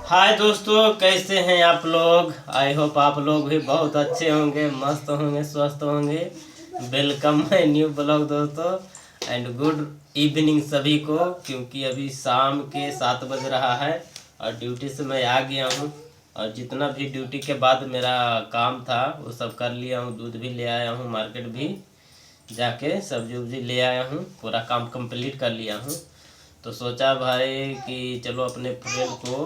हाय दोस्तों, कैसे हैं आप लोग। आई होप आप लोग भी बहुत अच्छे होंगे, मस्त होंगे, स्वस्थ होंगे। वेलकम माय न्यू ब्लॉग दोस्तों एंड गुड इवनिंग सभी को, क्योंकि अभी शाम के 7 बज रहा है और ड्यूटी से मैं आ गया हूँ। और जितना भी ड्यूटी के बाद मेरा काम था वो सब कर लिया हूँ। दूध भी ले आया हूँ, मार्केट भी जाके सब्जी उब्जी ले आया हूँ, पूरा काम कंप्लीट कर लिया हूँ। तो सोचा भाई कि चलो अपने फ्रेंड को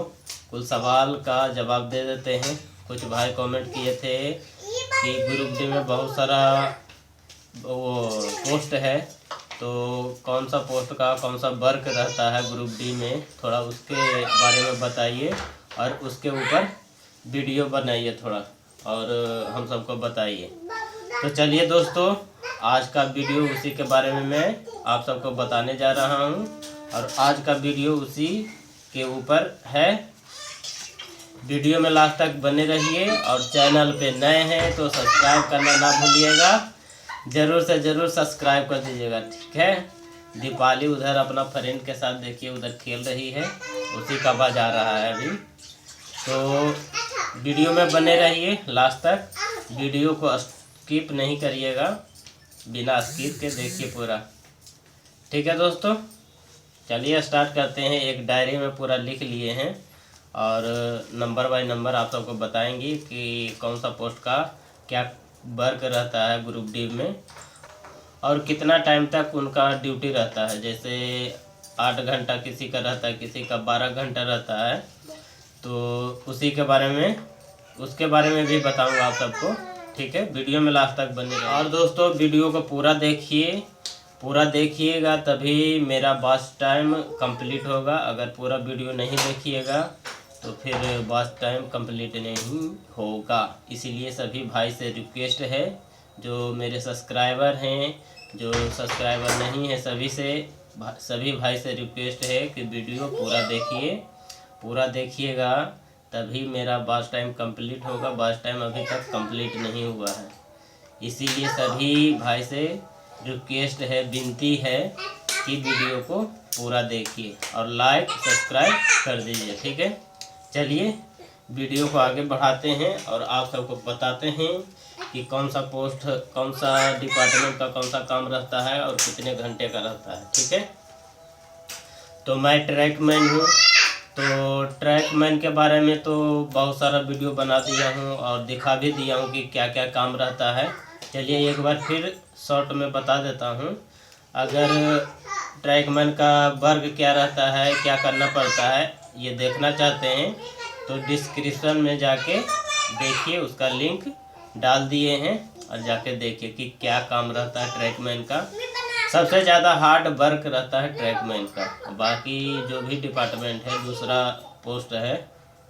कुछ सवाल का जवाब दे देते हैं। कुछ भाई कमेंट किए थे कि ग्रुप डी में बहुत सारा वो पोस्ट है, तो कौन सा पोस्ट का कौन सा वर्क रहता है ग्रुप डी में, थोड़ा उसके बारे में बताइए और उसके ऊपर वीडियो बनाइए थोड़ा और हम सबको बताइए। तो चलिए दोस्तों, आज का वीडियो उसी के बारे में मैं आप सबको बताने जा रहा हूँ और आज का वीडियो उसी के ऊपर है। वीडियो में लास्ट तक बने रहिए और चैनल पे नए हैं तो सब्सक्राइब करना ना भूलिएगा, ज़रूर से ज़रूर सब्सक्राइब कर दीजिएगा, ठीक है। दीपाली उधर अपना फ्रेंड के साथ देखिए उधर खेल रही है, उसी का आवाज़ आ रहा है अभी। तो वीडियो में बने रहिए लास्ट तक, वीडियो को स्किप नहीं करिएगा, बिना स्किप के देखिए पूरा, ठीक है दोस्तों। चलिए स्टार्ट करते हैं। एक डायरी में पूरा लिख लिए हैं और नंबर बाय नंबर आप सबको बताएंगे कि कौन सा पोस्ट का क्या वर्क रहता है ग्रुप डी में और कितना टाइम तक उनका ड्यूटी रहता है। जैसे 8 घंटा किसी का रहता है, किसी का 12 घंटा रहता है, तो उसी के बारे में उसके बारे में भी बताऊंगा आप सबको, ठीक है। वीडियो में लास्ट तक बने रहिए और दोस्तों वीडियो को पूरा देखिए, पूरा देखिएगा तभी मेरा वॉच टाइम कंप्लीट होगा। अगर पूरा वीडियो नहीं देखिएगा तो फिर वॉच टाइम कंप्लीट नहीं होगा। इसीलिए सभी भाई से रिक्वेस्ट है, जो मेरे सब्सक्राइबर हैं, जो सब्सक्राइबर नहीं है, सभी भाई से रिक्वेस्ट है कि वीडियो पूरा देखिए, पूरा देखिएगा तभी मेरा वॉच टाइम कंप्लीट होगा। वॉच टाइम अभी तक कंप्लीट नहीं हुआ है, इसीलिए सभी भाई से रिक्वेस्ट है, विनती है कि वीडियो को पूरा देखिए और लाइक सब्सक्राइब कर दीजिए, ठीक है। चलिए वीडियो को आगे बढ़ाते हैं और आप सबको बताते हैं कि कौन सा पोस्ट, कौन सा डिपार्टमेंट का कौन सा काम रहता है और कितने घंटे का रहता है, ठीक है। तो मैं ट्रैकमैन हूँ, तो ट्रैकमैन के बारे में तो बहुत सारा वीडियो बना दिया हूँ और दिखा भी दिया हूँ कि क्या क्या काम रहता है। चलिए एक बार फिर शॉर्ट में बता देता हूँ। अगर ट्रैकमैन का वर्क क्या रहता है, क्या करना पड़ता है, ये देखना चाहते हैं तो डिस्क्रिप्शन में जाके देखिए, उसका लिंक डाल दिए हैं और जाके देखिए कि क्या काम रहता है ट्रैकमैन का। सबसे ज़्यादा हार्ड वर्क रहता है ट्रैकमैन का, बाकी जो भी डिपार्टमेंट है, दूसरा पोस्ट है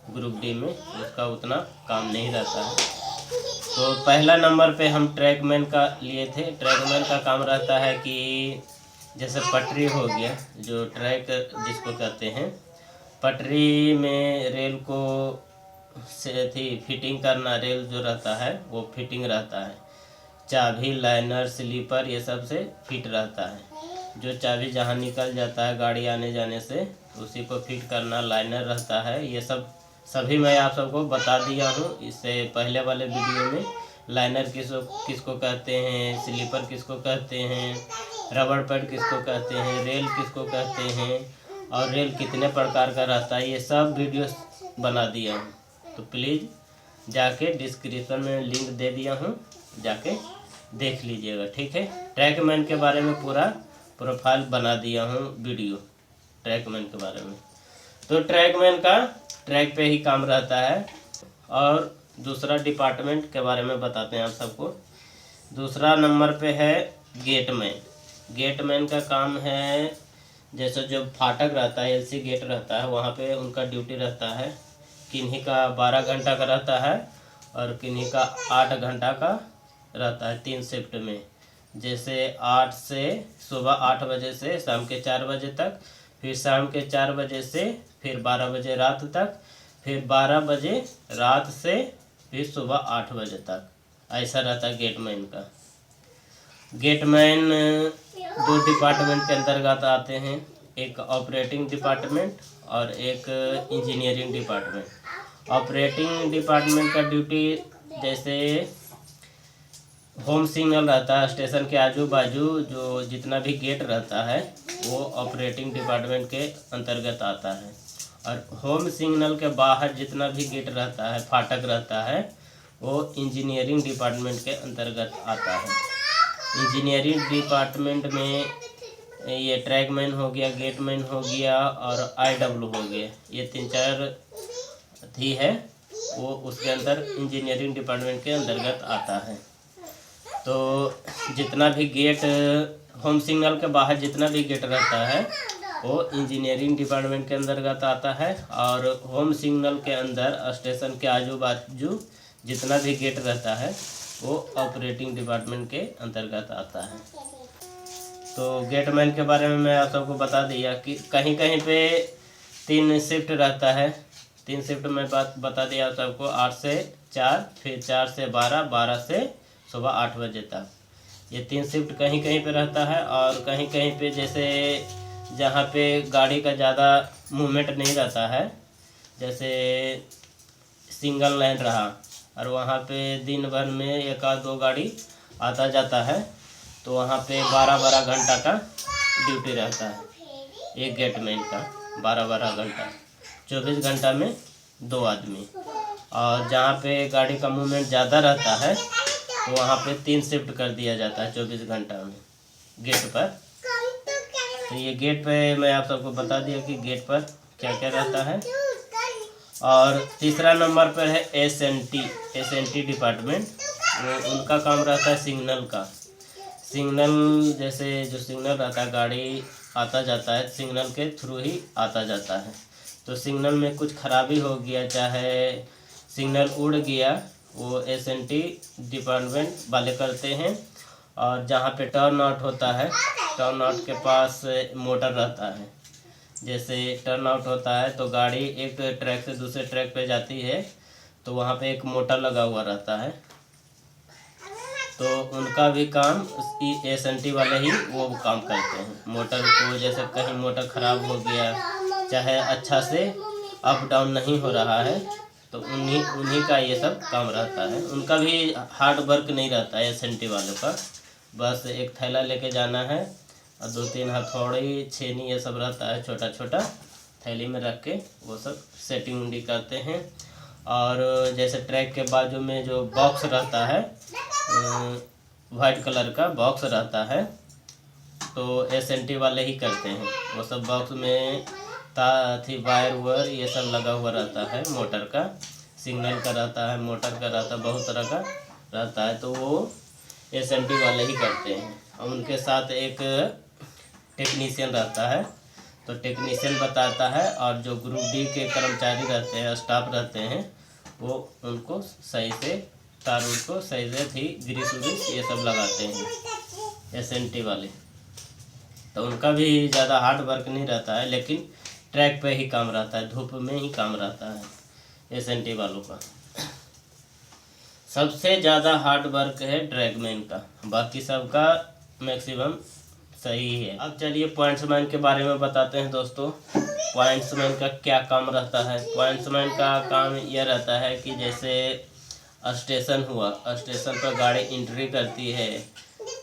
ग्रुप डी में, उसका उतना काम नहीं रहता है। तो पहला नंबर पे हम ट्रैकमैन का लिए थे। ट्रैकमैन का काम रहता है कि जैसे पटरी हो गया, जो ट्रैक जिसको कहते हैं, पटरी में रेल को से थी फिटिंग करना, रेल जो रहता है वो फिटिंग रहता है। चाबी, लाइनर, स्लीपर ये सब से फिट रहता है। जो चाबी जहाँ निकल जाता है गाड़ी आने जाने से, उसी को फिट करना, लाइनर रहता है। ये सब सभी मैं आप सबको बता दिया हूँ इससे पहले वाले वीडियो में। लाइनर किसको कहते हैं, स्लीपर किसको कहते हैं, रबड़ पैड किसको कहते हैं, रेल किसको कहते हैं और रेल कितने प्रकार का रहता है, ये सब वीडियो बना दिया हूँ। तो प्लीज़ जाके डिस्क्रिप्शन में लिंक दे दिया हूँ, जाके देख लीजिएगा, ठीक है। ट्रैकमैन के बारे में पूरा प्रोफाइल बना दिया हूँ वीडियो ट्रैकमैन के बारे में। तो ट्रैकमैन का ट्रैक पे ही काम रहता है। और दूसरा डिपार्टमेंट के बारे में बताते हैं आप सबको। दूसरा नंबर पे है गेटमैन। गेटमैन का काम है, जैसे जो फाटक रहता है, एलसी गेट रहता है, वहाँ पे उनका ड्यूटी रहता है। किन्हीं का 12 घंटा का रहता है और किन्हीं का 8 घंटा का रहता है, 3 शिफ्ट में। जैसे 8 से सुबह 8 बजे से शाम के 4 बजे तक, फिर शाम के 4 बजे से फिर 12 बजे रात तक, फिर 12 बजे रात से फिर सुबह 8 बजे तक, ऐसा रहता है गेटमैन का। गेटमैन 2 डिपार्टमेंट के अंतर्गत आते हैं। एक ऑपरेटिंग डिपार्टमेंट और एक इंजीनियरिंग डिपार्टमेंट। ऑपरेटिंग डिपार्टमेंट का ड्यूटी जैसे होम सिग्नल रहता है स्टेशन के आजू बाजू, जो जितना भी गेट रहता है वो ऑपरेटिंग डिपार्टमेंट के अंतर्गत आता है। और होम सिग्नल के बाहर जितना भी गेट रहता है, फाटक रहता है, वो इंजीनियरिंग डिपार्टमेंट के अंतर्गत आता है। इंजीनियरिंग डिपार्टमेंट में ये ट्रैकमैन हो गया, गेटमैन हो गया और IW हो गया, ये 3-4 थी है, वो उसके अंदर इंजीनियरिंग डिपार्टमेंट के अंतर्गत आता है। तो जितना भी गेट होम सिग्नल के बाहर जितना भी गेट रहता है वो इंजीनियरिंग डिपार्टमेंट के अंतर्गत आता है। और होम सिग्नल के अंदर स्टेशन के आजू बाजू जितना भी गेट रहता है वो ऑपरेटिंग डिपार्टमेंट के अंतर्गत आता है। तो गेटमैन के बारे में मैं आप सबको बता दिया कि कहीं कहीं पे 3 शिफ्ट रहता है। 3 शिफ्ट में बता दिया आप सबको, 8 से 4, फिर 4 से 12, 12 से सुबह 8 बजे तक। ये 3 शिफ्ट कहीं कहीं पे रहता है। और कहीं कहीं पे जैसे जहाँ पे गाड़ी का ज़्यादा मूवमेंट नहीं रहता है, जैसे सिंगल लाइन रहा और वहाँ पे दिन भर में 1-2 गाड़ी आता जाता है, तो वहाँ पे 12-12 घंटा का ड्यूटी रहता है एक गेटमैन का। 12-12 घंटा, 24 घंटा में 2 आदमी। और जहाँ पे गाड़ी का मूवमेंट ज़्यादा रहता है तो वहाँ पे 3 शिफ्ट कर दिया जाता है 24 घंटा में गेट पर। तो ये गेट पे मैं आप सबको बता दिया कि गेट पर क्या क्या रहता है। और तीसरा नंबर पर है SNT डिपार्टमेंट। उनका काम रहता है सिग्नल का। सिग्नल जैसे जो सिग्नल रहता है, गाड़ी आता जाता है सिग्नल के थ्रू ही आता जाता है। तो सिग्नल में कुछ खराबी हो गया, चाहे सिग्नल उड़ गया, वो SNT डिपार्टमेंट वाले करते हैं। और जहाँ पे टर्न आउट होता है, टर्न आउट के पास मोटर रहता है। जैसे टर्न आउट होता है तो गाड़ी एक ट्रैक से दूसरे ट्रैक पे जाती है, तो वहाँ पे एक मोटर लगा हुआ रहता है। तो उनका भी काम SNT वाले ही वो काम करते हैं। मोटर को जैसे कहीं मोटर ख़राब हो गया, चाहे अच्छा से अप डाउन नहीं हो रहा है, तो उन्हीं का ये सब काम रहता है। उनका भी हार्ड वर्क नहीं रहता है SNT वालों का। बस एक थैला लेके जाना है और 2-3 हथौड़ी, छेनी, ये सब रहता है छोटा छोटा, थैली में रख के वो सब सेटिंग उंडी करते हैं। और जैसे ट्रैक के बाजू में जो बॉक्स रहता है, वाइट कलर का बॉक्स रहता है, तो SNT वाले ही करते हैं। वो सब बॉक्स में वायर वायर ये सब लगा हुआ रहता है। मोटर का, सिग्नल का रहता है, मोटर का रहता है, बहुत तरह का रहता है, तो वो SNT वाले ही करते हैं। और उनके साथ एक टेक्नीशियन रहता है, तो टेक्नीशियन बताता है। और जो ग्रुप D के कर्मचारी रहते हैं, स्टाफ रहते हैं, वो उनको सही से तार को सही से थी ग्रीस व्रीस ये सब लगाते हैं SNT वाले। तो उनका भी ज़्यादा हार्ड वर्क नहीं रहता है, लेकिन ट्रैक पे ही काम रहता है, धूप में ही काम रहता है SNT वालों का। सबसे ज़्यादा हार्ड वर्क है ट्रैकमैन का, बाकी सबका मैक्सिमम सही है। अब चलिए पॉइंट्समैन के बारे में बताते हैं दोस्तों। पॉइंट्समैन का क्या काम रहता है? पॉइंट्समैन का काम यह रहता है कि जैसे स्टेशन हुआ, स्टेशन पर गाड़ी एंट्री करती है,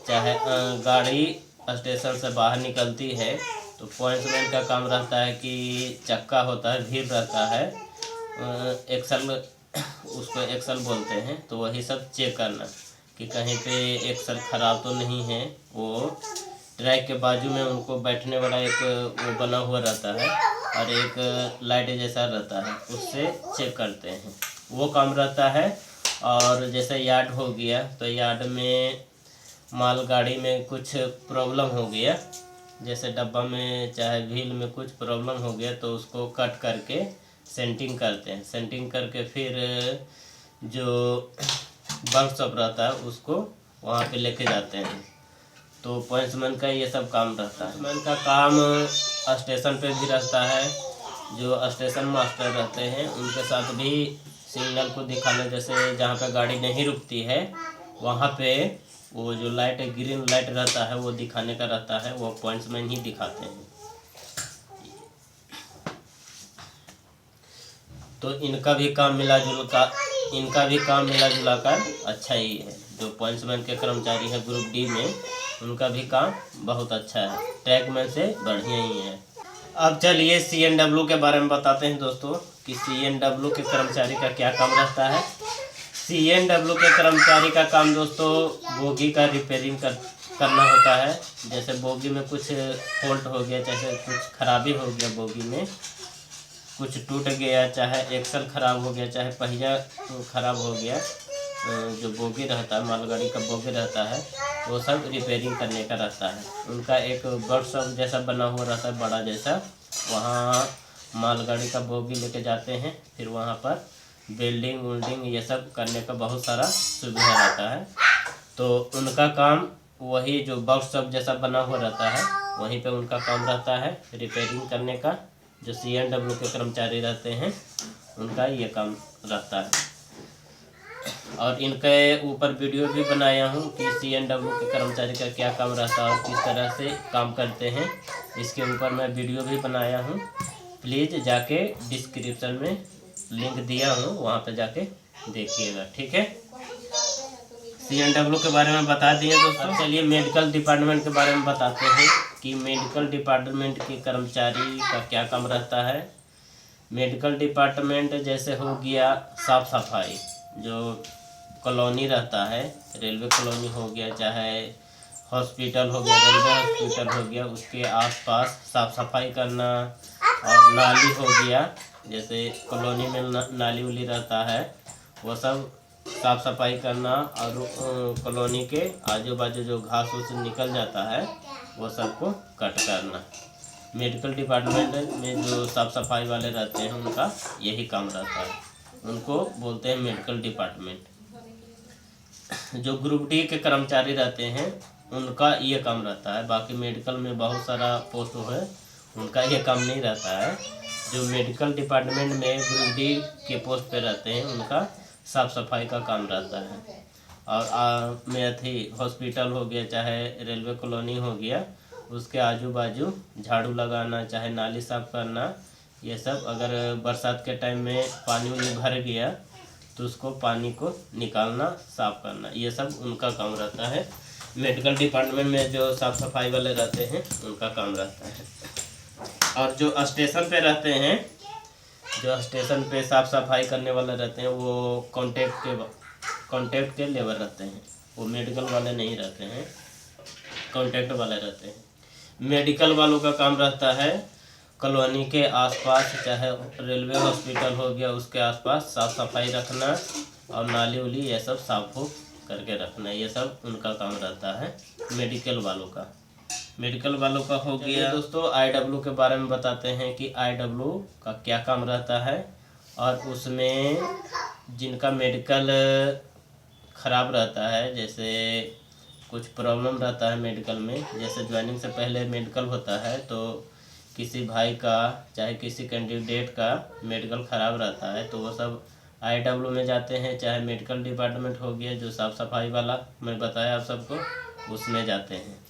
चाहे गाड़ी स्टेशन से बाहर निकलती है, तो पॉइंट्समैन का काम रहता है कि चक्का होता है, व्हील रहता है, एक्सल, उसको एक्सल बोलते हैं, तो वही सब चेक करना कि कहीं पे एक्सल ख़राब तो नहीं है। वो ट्रैक के बाजू में उनको बैठने वाला एक वो बना हुआ रहता है और एक लाइट जैसा रहता है, उससे चेक करते हैं, वो काम रहता है। और जैसे यार्ड हो गया, तो यार्ड में मालगाड़ी में कुछ प्रॉब्लम हो गया, जैसे डब्बा में चाहे व्हील में कुछ प्रॉब्लम हो गया, तो उसको कट करके सेंटिंग करते हैं। सेंटिंग करके फिर जो वर्कशॉप रहता है उसको वहाँ पे लेके जाते हैं। तो पॉइंट्समैन का ये सब काम रहता है। पॉइंट्समैन का काम स्टेशन पे भी रहता है, जो स्टेशन मास्टर रहते हैं उनके साथ भी सिग्नल को दिखाना, जैसे जहाँ पे गाड़ी नहीं रुकती है वहाँ पे वो जो लाइट ग्रीन लाइट रहता है वो दिखाने का रहता है, वो पॉइंट्समैन ही दिखाते हैं। तो इनका भी काम मिला जुला कर अच्छा ही है। जो पॉइंट्समैन के कर्मचारी हैं ग्रुप डी में, उनका भी काम बहुत अच्छा है, ट्रैकमैन से बढ़िया ही है। अब चलिए CNW के बारे में बताते हैं दोस्तों कि CNW के कर्मचारी का क्या काम रहता है। CNW के कर्मचारी का काम दोस्तों बोगी का रिपेयरिंग करना होता है। जैसे बोगी में कुछ फॉल्ट हो गया, जैसे कुछ खराबी हो गया, बोगी में कुछ टूट गया, चाहे एक्सल ख़राब हो गया, चाहे पहिया ख़राब हो गया, जो बोगी रहता है, मालगाड़ी का बोगी रहता है, वो सब रिपेयरिंग करने का रहता है। उनका एक वर्कशॉप जैसा बना हुआ रहता है, बड़ा जैसा, वहाँ मालगाड़ी का बोगी लेके जाते हैं, फिर वहाँ पर वेल्डिंग वेल्डिंग ये सब करने का बहुत सारा सुविधा रहता है। तो उनका काम वही जो वर्कशॉप जैसा बना हुआ रहता है, वहीं पे उनका काम रहता है रिपेयरिंग करने का। जो CNW के कर्मचारी रहते हैं उनका ये काम रहता है। और इनके ऊपर वीडियो भी बनाया हूँ कि CNW के कर्मचारी का क्या काम रहता है और किस तरह से काम करते हैं। इसके ऊपर मैं वीडियो भी बनाया हूँ, प्लीज़ जाके डिस्क्रिप्शन में लिंक दिया हूँ, वहाँ पे जाके देखिएगा, ठीक है। CNW के बारे में बता दिए दोस्तों। चलिए मेडिकल डिपार्टमेंट के बारे में बताते हैं कि मेडिकल डिपार्टमेंट के कर्मचारी का क्या काम रहता है। मेडिकल डिपार्टमेंट जैसे हो गया साफ सफाई, जो कॉलोनी रहता है, रेलवे कॉलोनी हो गया, चाहे हॉस्पिटल हो गया, रेलवे हॉस्पिटल हो गया, उसके आसपास साफ सफाई करना। और नाली हो गया, जैसे कॉलोनी में नाली उली रहता है, वो सब साफ सफाई करना। और कॉलोनी के आजू बाजू जो घास उस निकल जाता है, वो सबको कट करना। मेडिकल डिपार्टमेंट में जो साफ सफाई वाले रहते हैं उनका यही काम रहता है, उनको बोलते हैं मेडिकल डिपार्टमेंट। जो ग्रुप डी के कर्मचारी रहते हैं उनका ये काम रहता है। बाकी मेडिकल में बहुत सारा पोस्ट है, उनका ये काम नहीं रहता है। जो मेडिकल डिपार्टमेंट में ग्रुप डी के पोस्ट पे रहते हैं उनका साफ सफाई का काम रहता है। और में हॉस्पिटल हो गया, चाहे रेलवे कॉलोनी हो गया, उसके आजू बाजू झाड़ू लगाना, चाहे नाली साफ करना, ये सब। अगर बरसात के टाइम में पानी उनी भर गया तो उसको पानी को निकालना, साफ करना, ये सब उनका काम रहता है। मेडिकल डिपार्टमेंट में जो साफ सफाई वाले रहते हैं उनका काम रहता है। और जो स्टेशन पे रहते हैं, जो स्टेशन पे साफ सफाई करने वाले रहते हैं, वो कॉन्ट्रैक्ट के लेबर रहते हैं, वो मेडिकल वाले नहीं रहते हैं, कॉन्ट्रैक्ट वाले रहते हैं। मेडिकल वालों का काम रहता है कॉलोनी के आसपास, चाहे रेलवे हॉस्पिटल हो गया उसके आसपास साफ सफाई रखना, और नाली उली ये सब साफ हो करके रखना, ये सब उनका काम रहता है मेडिकल वालों का। मेडिकल वालों का हो गया दोस्तों। IW के बारे में बताते हैं कि IW का क्या काम रहता है। और उसमें जिनका मेडिकल ख़राब रहता है, जैसे कुछ प्रॉब्लम रहता है मेडिकल में, जैसे ज्वाइनिंग से पहले मेडिकल होता है, तो किसी भाई का चाहे किसी कैंडिडेट का मेडिकल ख़राब रहता है, तो वो सब IW में जाते हैं। चाहे मेडिकल डिपार्टमेंट हो गया जो साफ़ सफाई वाला मैं बताया आप सबको, उसमें जाते हैं।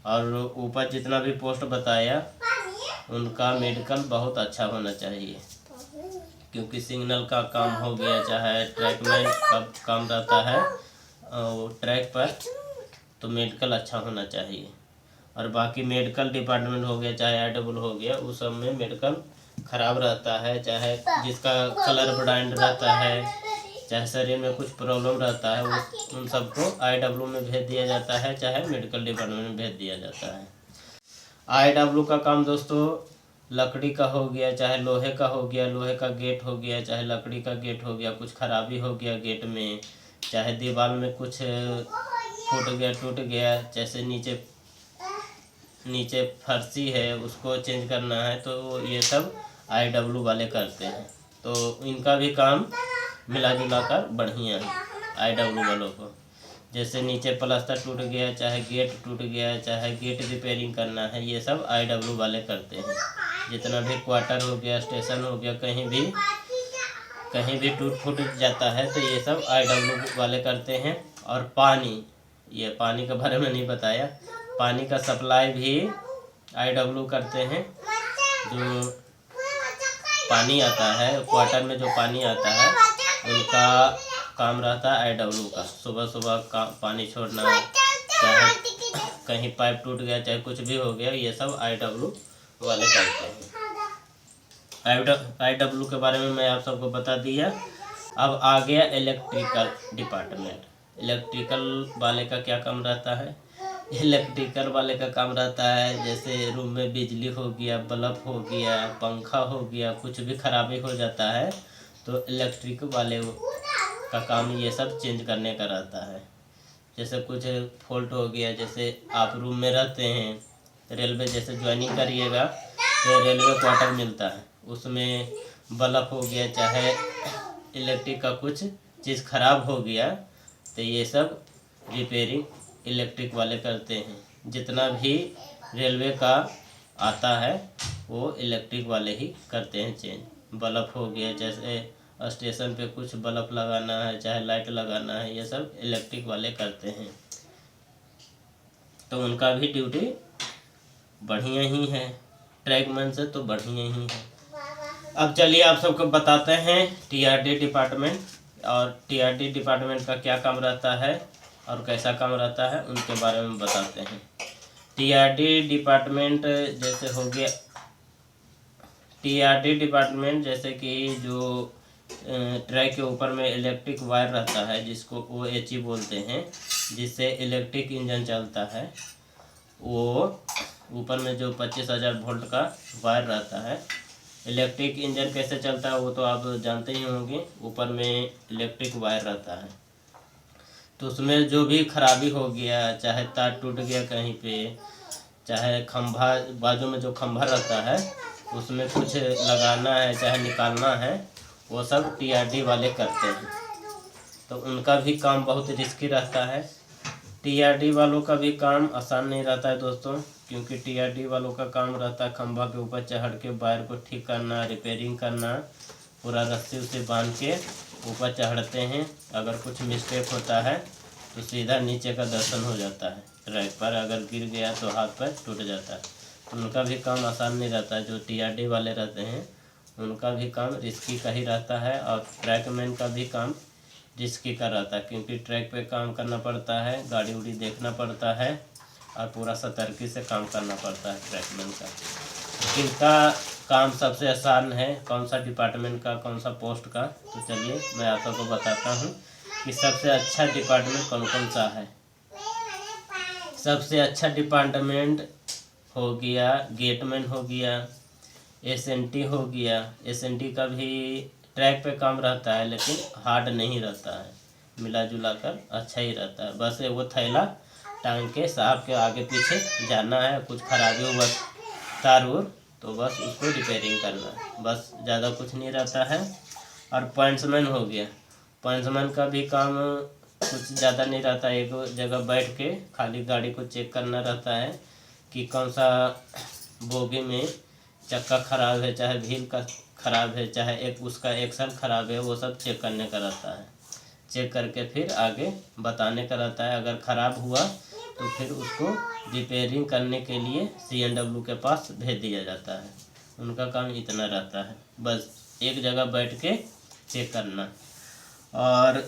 और ऊपर जितना भी पोस्ट बताया उनका मेडिकल बहुत अच्छा होना चाहिए, क्योंकि सिग्नल का काम हो गया, चाहे ट्रैकमैन का काम रहता है ट्रैक पर, तो मेडिकल अच्छा होना चाहिए। और बाकी मेडिकल डिपार्टमेंट हो गया, चाहे IW हो गया, उस सब में मेडिकल ख़राब रहता है, चाहे जिसका कलर ब्लाइंड रहता है, चाहे शरीर में कुछ प्रॉब्लम रहता है, उन सबको IW में भेज दिया जाता है, चाहे मेडिकल डिपार्टमेंट में भेज दिया जाता है। IW का काम दोस्तों लकड़ी का हो गया, चाहे लोहे का हो गया, लोहे का गेट हो गया, चाहे लकड़ी का गेट हो गया, कुछ खराबी हो गया गेट में, चाहे दीवार में कुछ फूट गया टूट गया, जैसे नीचे फर्शी है उसको चेंज करना है, तो ये सब IW वाले करते हैं। तो इनका भी काम मिला जुला कर बढ़िया है IW वालों को। जैसे नीचे प्लास्टर टूट गया, चाहे गेट टूट गया, चाहे गेट रिपेयरिंग करना है, ये सब IW वाले करते हैं। जितना भी क्वार्टर हो गया, स्टेशन हो गया, कहीं भी टूट फूट जाता है तो ये सब IW वाले करते हैं। और ये पानी के बारे में नहीं बताया, पानी का सप्लाई भी IW करते हैं। जो पानी आता है, क्वार्टर में जो पानी आता है, उनका काम रहता है IW का। सुबह सुबह पानी छोड़ना, चाहे कहीं पाइप टूट गया, चाहे कुछ भी हो गया, ये सब IW वाले करते हैं। IW के बारे में मैं आप सबको बता दिया। अब आ गया इलेक्ट्रिकल डिपार्टमेंट। इलेक्ट्रिकल वाले का क्या काम रहता है? इलेक्ट्रिकल वाले का काम रहता है जैसे रूम में बिजली हो गया, बल्ब हो गया, पंखा हो गया, कुछ भी खराबी हो जाता है तो इलेक्ट्रिक वाले का काम ये सब चेंज करने का रहता है। जैसे कुछ फॉल्ट हो गया, जैसे आप रूम में रहते हैं, रेलवे जैसे ज्वाइनिंग करिएगा तो रेलवे क्वार्टर मिलता है, उसमें बल्ब हो गया, चाहे इलेक्ट्रिक का कुछ चीज़ खराब हो गया तो ये सब रिपेयरिंग इलेक्ट्रिक वाले करते हैं। जितना भी रेलवे का आता है वो इलेक्ट्रिक वाले ही करते हैं चेंज। बल्ब हो गया, जैसे स्टेशन पे कुछ बल्ब लगाना है, चाहे लाइट लगाना है, ये सब इलेक्ट्रिक वाले करते हैं। तो उनका भी ड्यूटी बढ़िया ही है, ट्रैकमैन से तो बढ़िया ही है। अब चलिए आप सबको बताते हैं TRD डिपार्टमेंट, और TRD डिपार्टमेंट का क्या काम रहता है और कैसा काम रहता है उनके बारे में बताते हैं। TRD डिपार्टमेंट जैसे हो गया, TRD डिपार्टमेंट जैसे कि जो ट्रैक के ऊपर में इलेक्ट्रिक वायर रहता है, जिसको OHE बोलते हैं, जिससे इलेक्ट्रिक इंजन चलता है, वो ऊपर में जो 25,000 वोल्ट का वायर रहता है। इलेक्ट्रिक इंजन कैसे चलता है वो तो आप जानते ही होंगे, ऊपर में इलेक्ट्रिक वायर रहता है, तो उसमें जो भी खराबी हो गया, चाहे तार टूट गया कहीं पे, चाहे खंभा, बाजू में जो खंभा रहता है उसमें कुछ लगाना है, चाहे निकालना है, वो सब TRD वाले करते हैं। तो उनका भी काम बहुत रिस्की रहता है। TRD वालों का भी काम आसान नहीं रहता है दोस्तों, क्योंकि TRD वालों का काम रहता है खंभा के ऊपर चढ़ के वायर को ठीक करना, रिपेयरिंग करना, पूरा रस्सी उसे बांध के ऊपर चढ़ते हैं। अगर कुछ मिस्टेक होता है तो सीधा नीचे का दर्शन हो जाता है, ट्रैक पर अगर गिर गया तो हाथ पैर टूट जाता है। तो उनका भी काम आसान नहीं रहता है। जो TRD वाले रहते हैं उनका भी काम रिस्की का ही रहता है, और ट्रैकमैन का भी काम रिस्की का रहता है, क्योंकि ट्रैक पे काम करना पड़ता है, गाड़ी उड़ी देखना पड़ता है, और पूरा सतर्की से काम करना पड़ता है ट्रैकमैन का। किनका काम सबसे आसान है, कौन सा डिपार्टमेंट का, कौन सा पोस्ट का, तो चलिए मैं आप सबको बताता हूँ कि सबसे अच्छा डिपार्टमेंट कौन कौन सा है। सबसे अच्छा डिपार्टमेंट हो गया गेटमैन हो गया, SNT हो गया। SNT का भी ट्रैक पे काम रहता है लेकिन हार्ड नहीं रहता है, मिला जुला कर अच्छा ही रहता है। बस वो थैला टांग के साहब के आगे पीछे जाना है, कुछ खराबी हुआ तार उर तो बस उसको रिपेयरिंग करना है, बस ज़्यादा कुछ नहीं रहता है। और पॉइंट्समैन हो गया, पॉइंट्समैन का भी काम कुछ ज़्यादा नहीं रहता है, एक जगह बैठ के खाली गाड़ी को चेक करना रहता है कि कौन सा बोगी में चक्का खराब है, चाहे व्हील का खराब है, चाहे एक उसका एक्सल खराब है, वो सब चेक करने का रहता है। चेक करके फिर आगे बताने का रहता है। अगर ख़राब हुआ तो फिर उसको रिपेयरिंग करने के लिए CNW के पास भेज दिया जाता है। उनका काम इतना रहता है, बस एक जगह बैठ के चेक करना। और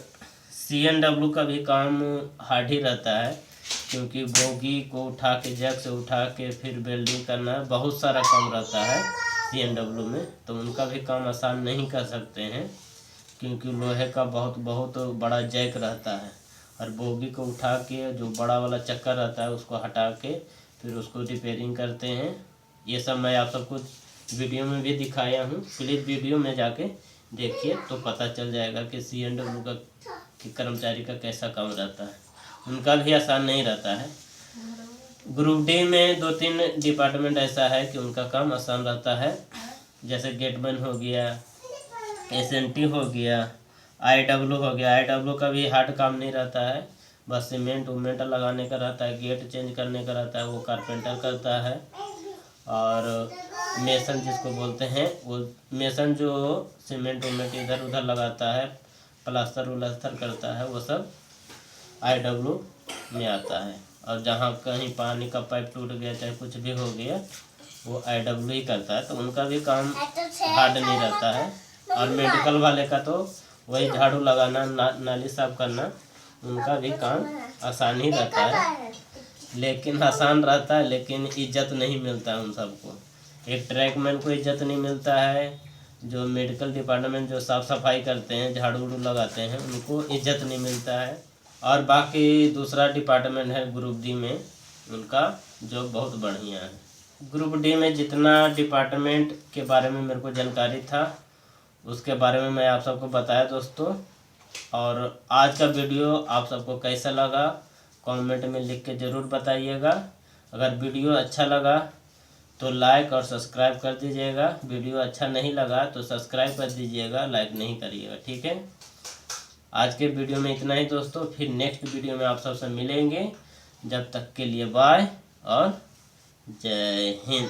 CNW का भी काम हार्ड ही रहता है, क्योंकि बोगी को उठा के जग से उठा के फिर वेल्डिंग करना, बहुत सारा काम रहता है CNW में। तो उनका भी काम आसान नहीं कर सकते हैं, क्योंकि लोहे का बहुत बड़ा जैक रहता है, और बोगी को उठा के जो बड़ा वाला चक्कर रहता है उसको हटा के फिर उसको रिपेयरिंग करते हैं। ये सब मैं आप सबको वीडियो में भी दिखाया हूँ, प्लीज़ वीडियो में जाके देखिए तो पता चल जाएगा कि CNW का कर्मचारी का कैसा काम रहता है। उनका भी आसान नहीं रहता है। ग्रुप D में 2-3 डिपार्टमेंट ऐसा है कि उनका काम आसान रहता है, जैसे गेटमैन हो गया, SNT हो गया, IW हो गया। IW का भी हार्ड काम नहीं रहता है, बस सीमेंट उमेंट लगाने का रहता है, गेट चेंज करने का रहता है, वो कारपेंटर करता है। और मेसन जिसको बोलते हैं, वो मेसन जो सीमेंट उमेंट इधर उधर लगाता है, प्लास्टर उलास्टर करता है, वो सब IW में आता है। और जहाँ कहीं पानी का पाइप टूट गया, चाहे कुछ भी हो गया, वो IW ही करता है, तो उनका भी काम हार्ड नहीं रहता है। और मेडिकल वाले का तो वही झाड़ू लगाना, नाली साफ करना, उनका भी काम आसान ही रहता है, लेकिन आसान रहता है, लेकिन इज्जत नहीं मिलता है उन सबको। एक ट्रैकमैन को इज्जत नहीं मिलता है, जो मेडिकल डिपार्टमेंट जो साफ़ सफाई करते हैं, झाड़ू उड़ू लगाते हैं, उनको इज्जत नहीं मिलता है। और बाकी दूसरा डिपार्टमेंट है ग्रुप डी में, उनका जॉब बहुत बढ़िया है। ग्रुप डी में जितना डिपार्टमेंट के बारे में मेरे को जानकारी था, उसके बारे में मैं आप सबको बताया दोस्तों। और आज का वीडियो आप सबको कैसा लगा कमेंट में लिख के ज़रूर बताइएगा। अगर वीडियो अच्छा लगा तो लाइक और सब्सक्राइब कर दीजिएगा, वीडियो अच्छा नहीं लगा तो सब्सक्राइब कर दीजिएगा, लाइक नहीं करिएगा, ठीक है। आज के वीडियो में इतना ही दोस्तों, फिर नेक्स्ट वीडियो में आप सबसे मिलेंगे। जब तक के लिए बाय और जय हिंद।